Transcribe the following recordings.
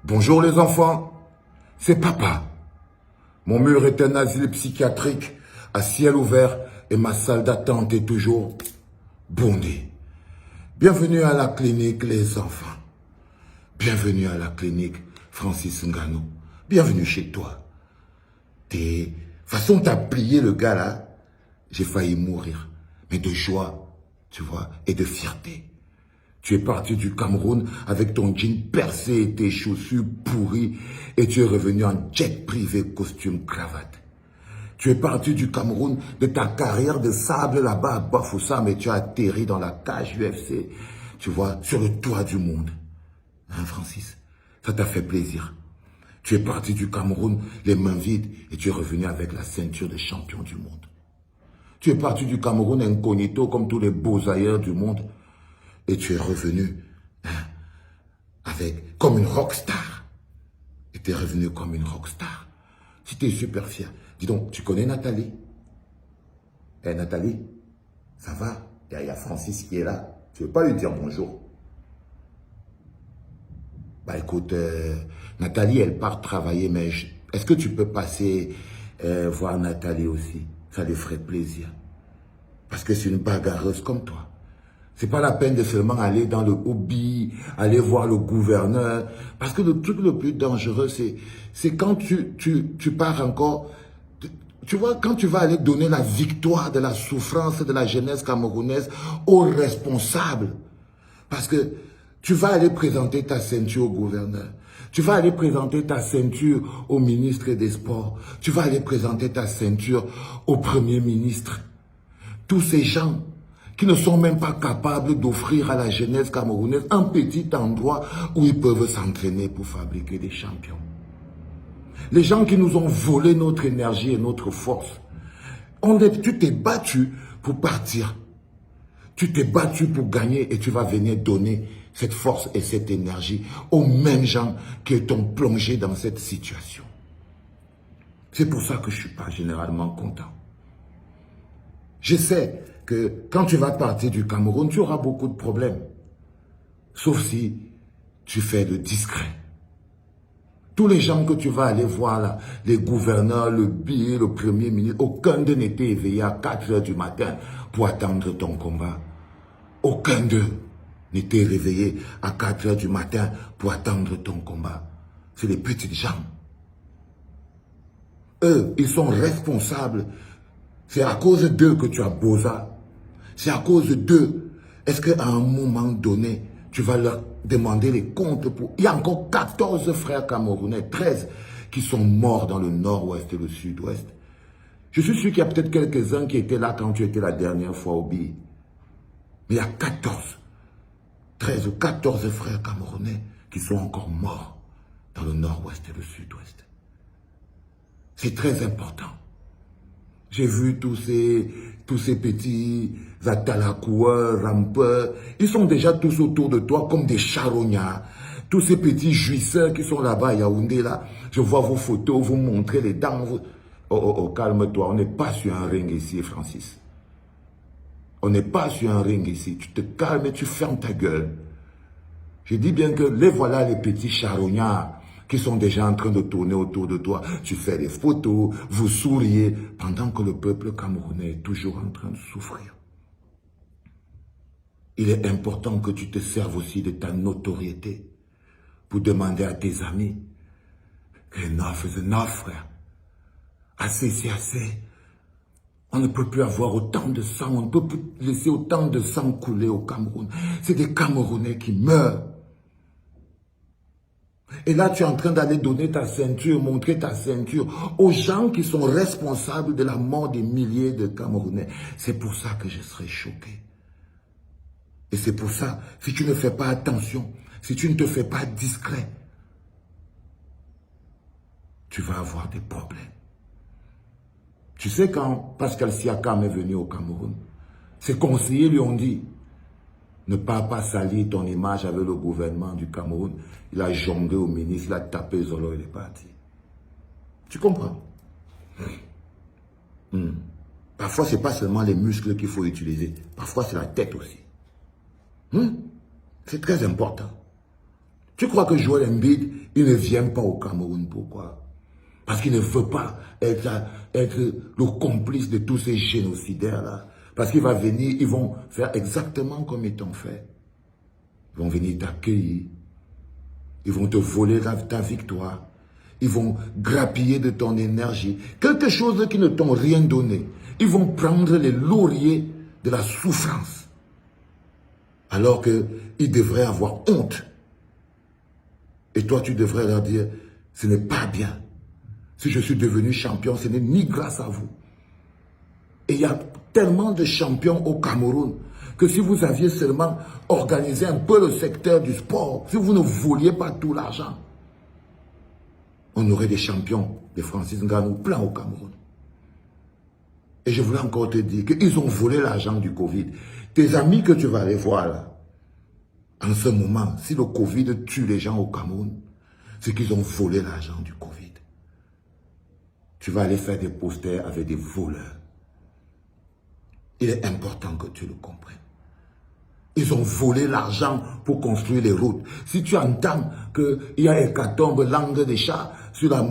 Bonjour les enfants, c'est papa. Mon mur est un asile psychiatrique à ciel ouvert et ma salle d'attente est toujours bondée. Bienvenue à la clinique les enfants. Bienvenue à la clinique Francis Ngannou. Bienvenue chez toi. Façon t'as plié le gars là, j'ai failli mourir. Mais de joie, tu vois, et de fierté. Tu es parti du Cameroun avec ton jean percé et tes chaussures pourries et tu es revenu en jet privé, costume, cravate. Tu es parti du Cameroun de ta carrière de sable là-bas à Bafoussam et tu as atterri dans la cage UFC, tu vois, sur le toit du monde. Hein, Francis? Ça t'a fait plaisir. Tu es parti du Cameroun les mains vides et tu es revenu avec la ceinture de champion du monde. Tu es parti du Cameroun incognito comme tous les beaux ailleurs du monde. Et tu es revenu comme une rockstar. Et tu es revenu comme une rockstar. Si tu es super fier. Dis donc, tu connais Nathalie? Eh Nathalie, ça va? Il y a Francis qui est là. Tu ne veux pas lui dire bonjour? Bah écoute, Nathalie, elle part travailler, mais est-ce que tu peux passer voir Nathalie aussi? Ça lui ferait plaisir. Parce que c'est une bagarreuse comme toi. C'est pas la peine de seulement aller dans le hobby, aller voir le gouverneur. Parce que le truc le plus dangereux, c'est quand tu pars encore. Tu vois, quand tu vas aller donner la victoire de la souffrance de la jeunesse camerounaise aux responsables. Parce que tu vas aller présenter ta ceinture au gouverneur. Tu vas aller présenter ta ceinture au ministre des Sports. Tu vas aller présenter ta ceinture au Premier ministre. Tous ces gens qui ne sont même pas capables d'offrir à la jeunesse camerounaise un petit endroit où ils peuvent s'entraîner pour fabriquer des champions. Les gens qui nous ont volé notre énergie et notre force. Tu t'es battu pour partir. Tu t'es battu pour gagner et tu vas venir donner cette force et cette énergie aux mêmes gens qui t'ont plongé dans cette situation. C'est pour ça que je ne suis pas généralement content. Je sais que quand tu vas partir du Cameroun, tu auras beaucoup de problèmes. Sauf si tu fais le discret. Tous les gens que tu vas aller voir là, les gouverneurs, le billet, le premier ministre, aucun d'eux n'était éveillé à 4 h du matin pour attendre ton combat. Aucun d'eux n'était réveillé à 4 h du matin pour attendre ton combat. C'est les petites gens. Eux, ils sont responsables. C'est à cause d'eux que tu as Boza. C'est à cause d'eux. Est-ce qu'à un moment donné, tu vas leur demander les comptes pour... Il y a encore 14 frères camerounais, 13, qui sont morts dans le nord-ouest et le sud-ouest. Je suis sûr qu'il y a peut-être quelques-uns qui étaient là quand tu étais la dernière fois au BI. Mais il y a 13 ou 14 frères camerounais qui sont encore morts dans le nord-ouest et le sud-ouest. C'est très important. J'ai vu tous ces petits atalakoueurs, rampeurs, ils sont déjà tous autour de toi comme des charognards. Tous ces petits jouisseurs qui sont là-bas à Yaoundé, là, je vois vos photos, vous montrez les dents. Oh, calme-toi, on n'est pas sur un ring ici, Francis. On n'est pas sur un ring ici. Tu te calmes et tu fermes ta gueule. Je dis bien que les voilà les petits charognards qui sont déjà en train de tourner autour de toi. Tu fais des photos, vous souriez, pendant que le peuple camerounais est toujours en train de souffrir. Il est important que tu te serves aussi de ta notoriété pour demander à tes amis que enough is enough, frère. Assez, c'est assez. On ne peut plus avoir autant de sang, on ne peut plus laisser autant de sang couler au Cameroun. C'est des Camerounais qui meurent. Et là, tu es en train d'aller donner ta ceinture, montrer ta ceinture aux gens qui sont responsables de la mort des milliers de Camerounais. C'est pour ça que je serai choqué. Et c'est pour ça, si tu ne fais pas attention, si tu ne te fais pas discret, tu vas avoir des problèmes. Tu sais, quand Pascal Siakam est venu au Cameroun, ses conseillers lui ont dit: ne pas salir ton image avec le gouvernement du Cameroun. Il a jonglé au ministre, il a tapé Zolo, il est parti. Tu comprends? Parfois, ce n'est pas seulement les muscles qu'il faut utiliser. Parfois, c'est la tête aussi. C'est très important. Tu crois que Joel Embiid, il ne vient pas au Cameroun? Pourquoi? Parce qu'il ne veut pas être le complice de tous ces génocidaires-là. Parce qu'il va venir, ils vont faire exactement comme ils t'ont fait. Ils vont venir t'accueillir. Ils vont te voler ta victoire. Ils vont grappiller de ton énergie. Quelque chose qui ne t'ont rien donné. Ils vont prendre les lauriers de la souffrance. Alors qu'ils devraient avoir honte. Et toi, tu devrais leur dire, ce n'est pas bien. Si je suis devenu champion, ce n'est ni grâce à vous. Et il y a tellement de champions au Cameroun que si vous aviez seulement organisé un peu le secteur du sport, si vous ne vouliez pas tout l'argent, on aurait des champions, des Francis Ngannou, plein au Cameroun. Et je voulais encore te dire qu'ils ont volé l'argent du Covid. Tes amis que tu vas aller voir là, en ce moment, si le Covid tue les gens au Cameroun, c'est qu'ils ont volé l'argent du Covid. Tu vas aller faire des posters avec des voleurs. Il est important que tu le comprennes. Ils ont volé l'argent pour construire les routes. Si tu entends qu'il y a hécatombe, langue des chats sur la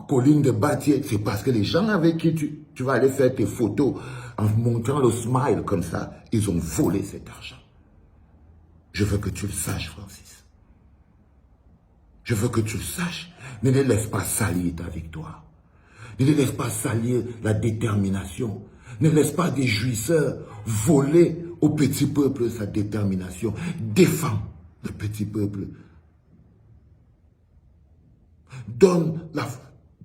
colline de Batié, c'est parce que les gens avec qui tu vas aller faire tes photos en montrant le smile comme ça, ils ont volé cet argent. Je veux que tu le saches, Francis. Je veux que tu le saches. Ne les laisse pas salir ta victoire. Ne les laisse pas salir la détermination. Ne laisse pas des jouisseurs voler au petit peuple sa détermination. Défends le petit peuple.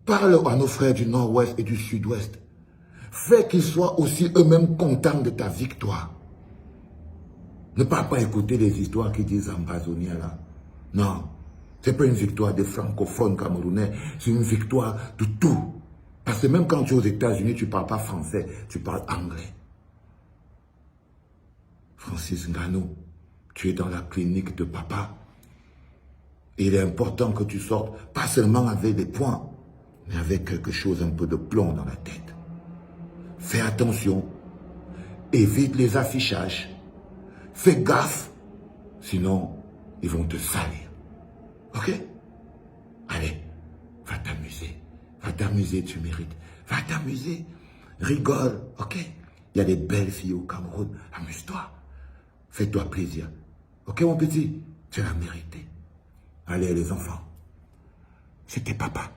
Parle à nos frères du nord-ouest et du sud-ouest. Fais qu'ils soient aussi eux-mêmes contents de ta victoire. Ne pas écouter les histoires qui disent Ambazonia là. Non, ce n'est pas une victoire des francophones camerounais, c'est une victoire de tout. Parce que même quand tu es aux États-Unis, tu ne parles pas français, tu parles anglais. Francis Ngannou, tu es dans la clinique de papa. Et il est important que tu sortes, pas seulement avec des points, mais avec quelque chose, un peu de plomb dans la tête. Fais attention, évite les affichages, fais gaffe, sinon ils vont te salir. Ok? Allez, va t'amuser. Va t'amuser, tu mérites. Va t'amuser. Rigole, ok? Il y a des belles filles au Cameroun. Amuse-toi. Fais-toi plaisir. Ok, mon petit? Tu l'as mérité. Allez, les enfants. C'était papa.